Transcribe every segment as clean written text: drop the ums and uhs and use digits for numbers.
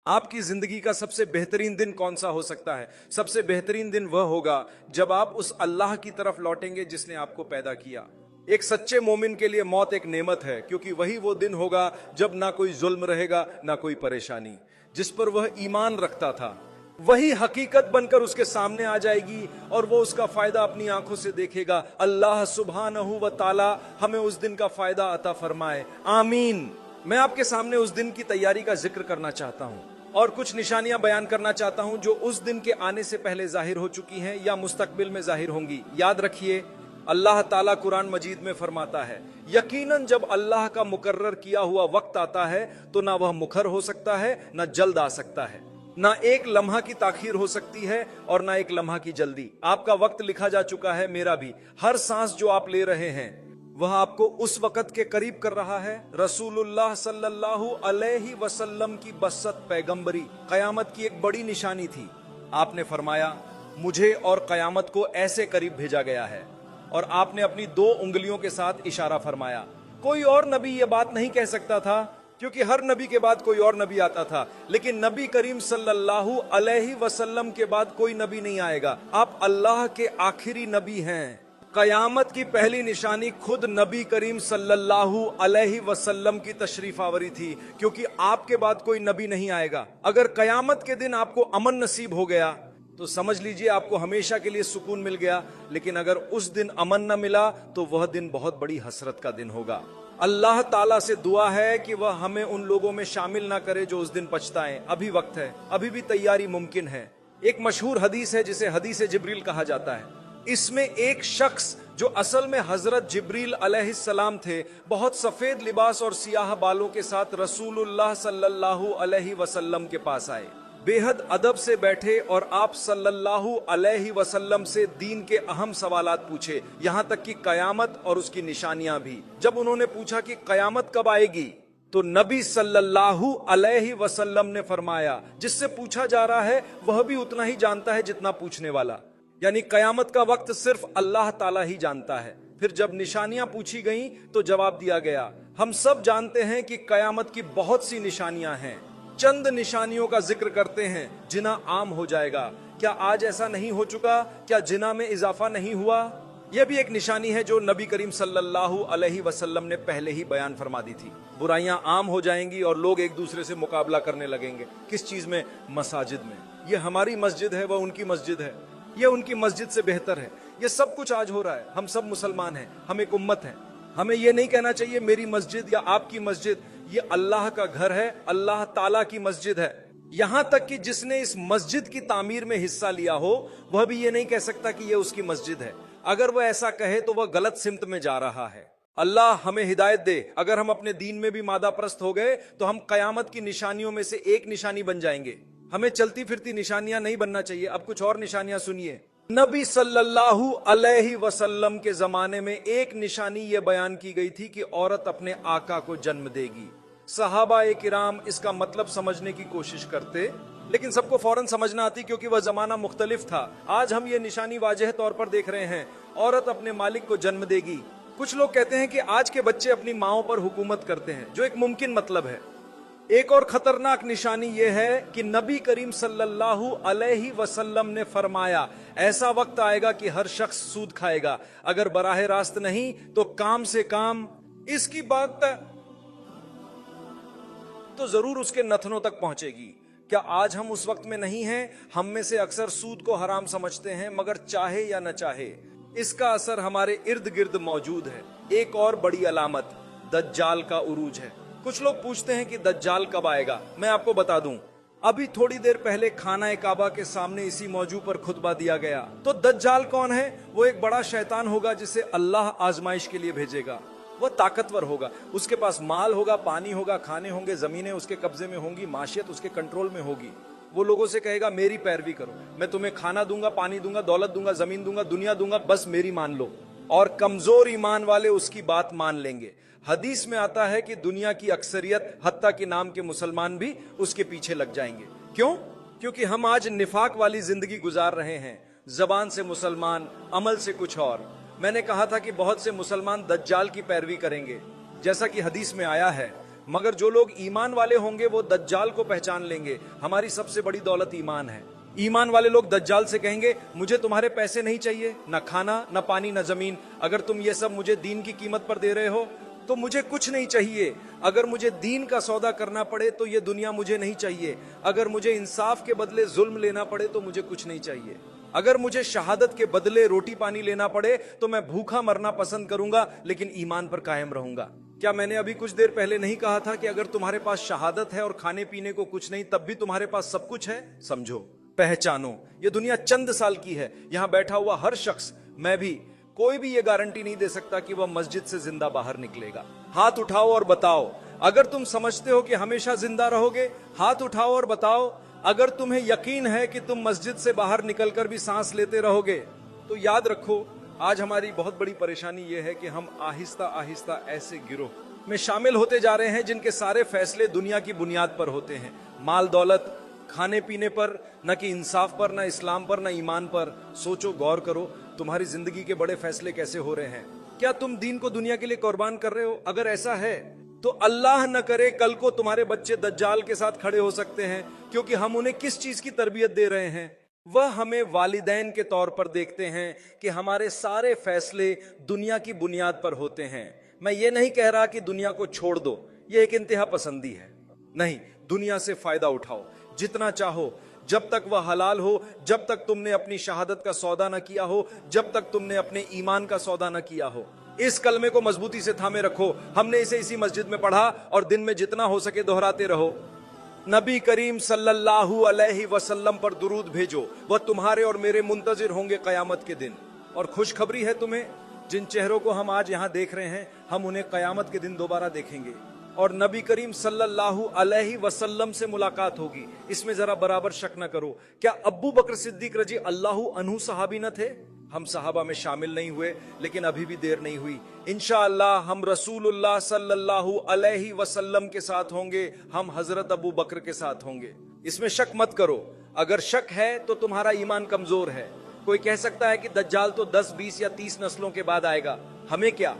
आपकी जिंदगी का सबसे बेहतरीन दिन कौन सा हो सकता है? सबसे बेहतरीन दिन वह होगा जब आप उस अल्लाह की तरफ लौटेंगे जिसने आपको पैदा किया। एक सच्चे मोमिन के लिए मौत एक नेमत है, क्योंकि वही वो दिन होगा जब ना कोई जुल्म रहेगा ना कोई परेशानी। जिस पर वह ईमान रखता था वही हकीकत बनकर उसके सामने आ जाएगी और वो उसका फायदा अपनी आंखों से देखेगा। अल्लाह सुब्हानहू व ताला हमें उस दिन का फायदा अता फरमाए, आमीन। मैं आपके सामने उस दिन की तैयारी का जिक्र करना चाहता हूँ और कुछ निशानियां बयान करना चाहता हूं जो उस दिन के आने से पहले जाहिर हो चुकी हैं या मुस्तकबिल में जाहिर होंगी। याद रखिए, अल्लाह ताला कुरान मजीद में फरमाता है, यकीनन जब अल्लाह का मुकर्रर किया हुआ वक्त आता है तो ना वह मुखर हो सकता है, ना जल्द आ सकता है, ना एक लम्हा की ताखीर हो सकती है और ना एक लम्हा की जल्दी। आपका वक्त लिखा जा चुका है, मेरा भी। हर सांस जो आप ले रहे हैं वह आपको उस वक़्त के करीब कर रहा है। रसूलुल्लाह सल्लल्लाहु अलैहि वसल्लम की बसत पैगंबरी कयामत की एक बड़ी निशानी थी। आपने फरमाया, मुझे और कयामत को ऐसे करीब भेजा गया है, और आपने अपनी 2 उंगलियों के साथ इशारा फरमाया। कोई और नबी ये बात नहीं कह सकता था, क्योंकि हर नबी के बाद कोई और नबी आता था, लेकिन नबी करीम सल्लल्लाहु अलैहि वसल्लम के बाद कोई नबी नहीं आएगा। आप अल्लाह के आखिरी नबी हैं। कयामत की पहली निशानी खुद नबी करीम सल्लल्लाहु अलैहि वसल्लम की तशरीफ आवरी थी, क्योंकि आपके बाद कोई नबी नहीं आएगा। अगर कयामत के दिन आपको अमन नसीब हो गया तो समझ लीजिए आपको हमेशा के लिए सुकून मिल गया, लेकिन अगर उस दिन अमन न मिला तो वह दिन बहुत बड़ी हसरत का दिन होगा। अल्लाह ताला से दुआ है कि वह हमें उन लोगों में शामिल ना करे जो उस दिन पछताएं। अभी वक्त है, अभी भी तैयारी मुमकिन है। एक मशहूर हदीस है जिसे हदीस जिब्रील कहा जाता है। इसमें एक शख्स जो असल में हजरत जिब्रील अलैहिस्सलाम थे, बहुत सफेद लिबास और सियाह बालों के साथ रसूलुल्लाह सल्लल्लाहु अलैहि वसल्लम के पास आए। बेहद अदब से बैठे और आप सल्लल्लाहु अलैहि वसल्लम से दीन के अहम सवालात पूछे, यहां तक कि कयामत और उसकी निशानियां भी। जब उन्होंने पूछा कि कयामत कब आएगी, तो नबी सल्लल्लाहु अलैहि वसल्लम ने फरमाया, जिससे पूछा जा रहा है वह भी उतना ही जानता है जितना पूछने वाला। यानी कयामत का वक्त सिर्फ अल्लाह ताला ही जानता है। फिर जब निशानियां पूछी गईं तो जवाब दिया गया, हम सब जानते हैं कि कयामत की बहुत सी निशानियां हैं। चंद निशानियों का जिक्र करते हैं, जिना आम हो जाएगा। क्या आज ऐसा नहीं हो चुका? क्या जिना में इजाफा नहीं हुआ? यह भी एक निशानी है जो नबी करीम सल्लल्लाहु अलैहि वसल्लम ने पहले ही बयान फरमा दी थी। बुराइयां आम हो जाएंगी और लोग एक दूसरे से मुकाबला करने लगेंगे। किस चीज में? मसाजिद में। ये हमारी मस्जिद है, वह उनकी मस्जिद है, ये उनकी मस्जिद से बेहतर है। ये सब कुछ आज हो रहा है। हम सब मुसलमान हैं, हम एक उम्मत हैं। हमें ये नहीं कहना चाहिए मेरी मस्जिद या आपकी मस्जिद। ये अल्लाह का घर है, अल्लाह ताला की मस्जिद है। यहां तक कि जिसने इस मस्जिद की तामीर में हिस्सा लिया हो वह भी ये नहीं कह सकता कि ये उसकी मस्जिद है। अगर वह ऐसा कहे तो वह गलत सिमत में जा रहा है। अल्लाह हमें हिदायत दे। अगर हम अपने दीन में भी मादा परस्त हो गए तो हम कयामत की निशानियों में से एक निशानी बन जाएंगे। हमें चलती फिरती निशानियां नहीं बनना चाहिए। अब कुछ और निशानियां सुनिए। नबी सल्लल्लाहु अलैहि वसल्लम के जमाने में एक निशानी यह बयान की गई थी कि औरत अपने आका को जन्म देगी। सहाबा किराम इसका मतलब समझने की कोशिश करते, लेकिन सबको फौरन समझ ना आती, क्योंकि वह जमाना मुख्तलिफ था। आज हम ये निशानी वाजह तौर पर देख रहे हैं, औरत अपने मालिक को जन्म देगी। कुछ लोग कहते हैं कि आज के बच्चे अपनी माओं पर हुकूमत करते हैं, जो एक मुमकिन मतलब है। एक और खतरनाक निशानी यह है कि नबी करीम सल्लल्लाहु अलैहि वसल्लम ने फरमाया, ऐसा वक्त आएगा कि हर शख्स सूद खाएगा। अगर बराह रास्त नहीं तो काम से काम इसकी बात तो जरूर उसके नथनों तक पहुंचेगी। क्या आज हम उस वक्त में नहीं हैं? हम में से अक्सर सूद को हराम समझते हैं, मगर चाहे या न चाहे इसका असर हमारे इर्द गिर्द मौजूद है। एक और बड़ी अलामत दज्जाल का उरूज है। कुछ लोग पूछते हैं कि दज्जाल कब आएगा। मैं आपको बता दूं, अभी थोड़ी देर पहले खाना काबा के सामने इसी मौजू पर खुतबा दिया गया। तो दज्जाल कौन है? वो एक बड़ा शैतान होगा जिसे अल्लाह आजमाइश के लिए भेजेगा। वह ताकतवर होगा, उसके पास माल होगा, पानी होगा, खाने होंगे, जमीनें उसके कब्जे में होंगी, माशियत उसके कंट्रोल में होगी। वो लोगों से कहेगा मेरी पैरवी करो, मैं तुम्हें खाना दूंगा, पानी दूंगा, दौलत दूंगा, जमीन दूंगा, दुनिया दूंगा, बस मेरी मान लो। और कमजोर ईमान वाले उसकी बात मान लेंगे। हदीस में आता है कि दुनिया की अक्सरियत हत्ता के नाम के मुसलमान भी उसके पीछे लग जाएंगे। क्यों? क्योंकि हम आज निफाक वाली जिंदगी गुजार रहे हैं। जबान से मुसलमान, अमल से कुछ और। मैंने कहा था कि बहुत से मुसलमान दज्जाल की पैरवी करेंगे, जैसा कि हदीस में आया है। मगर जो लोग ईमान वाले होंगे वो दज्जाल को पहचान लेंगे। हमारी सबसे बड़ी दौलत ईमान है। ईमान वाले लोग दज्जाल से कहेंगे मुझे तुम्हारे पैसे नहीं चाहिए, ना खाना, ना पानी, ना जमीन। अगर तुम ये सब मुझे दीन की कीमत पर दे रहे हो तो मुझे कुछ नहीं चाहिए। अगर मुझे दीन का सौदा करना पड़े तो ये दुनिया मुझे नहीं चाहिए। अगर मुझे इंसाफ के बदले जुल्म लेना पड़े तो मुझे कुछ नहीं चाहिए। अगर मुझे शहादत के बदले रोटी पानी लेना पड़े तो मैं भूखा मरना पसंद करूंगा, लेकिन ईमान पर कायम रहूंगा। क्या मैंने अभी कुछ देर पहले नहीं कहा था कि अगर तुम्हारे पास शहादत है और खाने पीने को कुछ नहीं, तब भी तुम्हारे पास सब कुछ है? समझो, पहचानो, ये दुनिया चंद साल की है। यहां बैठा हुआ हर शख्स, मैं भी, कोई भी ये गारंटी नहीं दे सकता कि वह मस्जिद से जिंदा बाहर निकलेगा। हाथ उठाओ और बताओ, अगर तुम समझते हो कि हमेशा जिंदा रहोगे, हाथ उठाओ और बताओ। अगर तुम्हें यकीन है कि तुम मस्जिद से बाहर निकलकर भी सांस लेते रहोगे, तो याद रखो, आज हमारी बहुत बड़ी परेशानी यह है कि हम आहिस्ता आहिस्ता ऐसे गिरोह में शामिल होते जा रहे हैं जिनके सारे फैसले दुनिया की बुनियाद पर होते हैं, माल दौलत, खाने पीने पर, न कि इंसाफ पर, न इस्लाम पर, न ईमान पर। सोचो, गौर करो, तुम्हारी जिंदगी के बड़े फैसले कैसे हो रहे हैं। क्या तुम दीन को दुनिया के लिए कुर्बान कर रहे हो? अगर ऐसा है तो अल्लाह न करे कल को तुम्हारे बच्चे दज्जाल के साथ खड़े हो सकते हैं, क्योंकि हम उन्हें किस चीज की तरबियत दे रहे हैं? वह हमें वालिदैन के तौर पर देखते हैं कि हमारे सारे फैसले दुनिया की बुनियाद पर होते हैं। मैं ये नहीं कह रहा कि दुनिया को छोड़ दो, ये एक इंतहा पसंदी है। नहीं, दुनिया से फायदा उठाओ जितना चाहो, जब तक वह हलाल हो, जब तक तुमने अपनी शहादत का सौदा न किया हो, जब तक तुमने अपने ईमान का सौदा न किया हो। इस कलमे को मजबूती से थामे रखो। हमने इसे इसी मस्जिद में पढ़ा और दिन में जितना हो सके दोहराते रहो। नबी करीम सल्लल्लाहु अलैहि वसल्लम पर दुरूद भेजो, वह तुम्हारे और मेरे मुंतजिर होंगे कयामत के दिन। और खुशखबरी है तुम्हें, जिन चेहरों को हम आज यहाँ देख रहे हैं, हम उन्हें कयामत के दिन दोबारा देखेंगे और नबी करीम सल्लल्लाहु अलैहि वसल्लम से मुलाकात होगी। इसमें जरा बराबर शक न करो। क्या अब्बू बकर सिद्दीक रजी अल्लाहु अन्हु सहाबी न थे? हम सहाबा में शामिल नहीं हुए, लेकिन अभी भी देर नहीं हुई। इंशाअल्लाह हम रसूलुल्लाह सल्लल्लाहु अलैहि वसल्लम के साथ होंगे, हम हजरत अबू बकर के साथ होंगे। इसमें शक मत करो। अगर शक है तो तुम्हारा ईमान कमजोर है। कोई कह सकता है कि दज्जाल तो 10, 20 या 30 नस्लों के बाद आएगा, हमें क्या।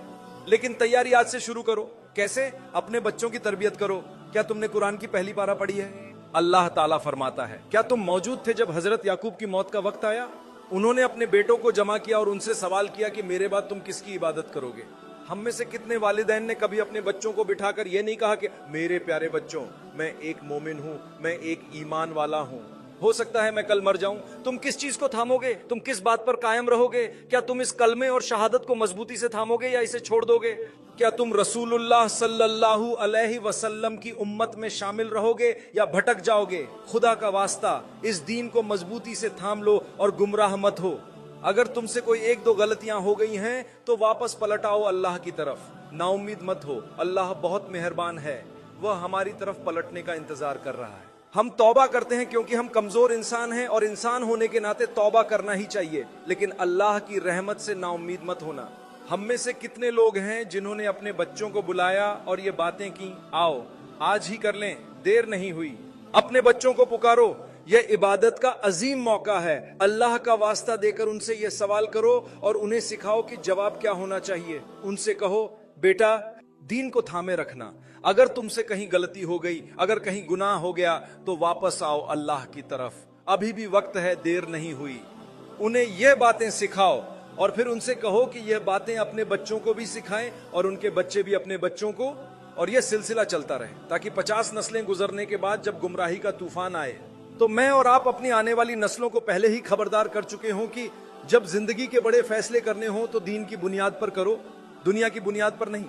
लेकिन तैयारी आज से शुरू करो। कैसे? अपने बच्चों की तरबियत करो। क्या तुमने कुरान की पहली पारा पढ़ी है? अल्लाह ताला फरमाता है, क्या तुम मौजूद थे जब हजरत याकूब की मौत का वक्त आया? उन्होंने अपने बेटों को जमा किया और उनसे सवाल किया कि मेरे बाद तुम किसकी इबादत करोगे? हम में से कितने वालिदैन ने कभी अपने बच्चों को बिठाकर यह नहीं कहा कि मेरे प्यारे बच्चों, मैं एक मोमिन हूं, मैं एक ईमान वाला हूं, हो सकता है मैं कल मर जाऊं। तुम किस चीज को थामोगे? तुम किस बात पर कायम रहोगे? क्या तुम इस कलमे और शहादत को मजबूती से थामोगे या इसे छोड़ दोगे? क्या तुम रसूलुल्लाह सल्लल्लाहु अलैहि वसल्लम की उम्मत में शामिल रहोगे या भटक जाओगे? खुदा का वास्ता, इस दीन को मजबूती से थाम लो और गुमराह मत हो। अगर तुमसे कोई 1-2 गलतियां हो गई हैं तो वापस पलट आओ अल्लाह की तरफ। नाउम्मीद मत हो, अल्लाह बहुत मेहरबान है, वह हमारी तरफ पलटने का इंतजार कर रहा है। हम तौबा करते हैं क्योंकि हम कमजोर इंसान हैं और इंसान होने के नाते तौबा करना ही चाहिए, लेकिन अल्लाह की रहमत से नाउम्मीद मत होना। हम में से कितने लोग हैं जिन्होंने अपने बच्चों को बुलाया और ये बातें की, आओ आज ही कर लें, देर नहीं हुई। अपने बच्चों को पुकारो, यह इबादत का अजीम मौका है। अल्लाह का वास्ता देकर उनसे यह सवाल करो और उन्हें सिखाओ कि जवाब क्या होना चाहिए। उनसे कहो, बेटा दीन को थामे रखना। अगर तुमसे कहीं गलती हो गई, अगर कहीं गुनाह हो गया, तो वापस आओ अल्लाह की तरफ। अभी भी वक्त है, देर नहीं हुई। उन्हें यह बातें सिखाओ और फिर उनसे कहो कि यह बातें अपने बच्चों को भी सिखाएं और उनके बच्चे भी अपने बच्चों को, और यह सिलसिला चलता रहे, ताकि 50 नस्लें गुजरने के बाद जब गुमराही का तूफान आए तो मैं और आप अपनी आने वाली नस्लों को पहले ही खबरदार कर चुके हों कि जब जिंदगी के बड़े फैसले करने हों तो दीन की बुनियाद पर करो, दुनिया की बुनियाद पर नहीं।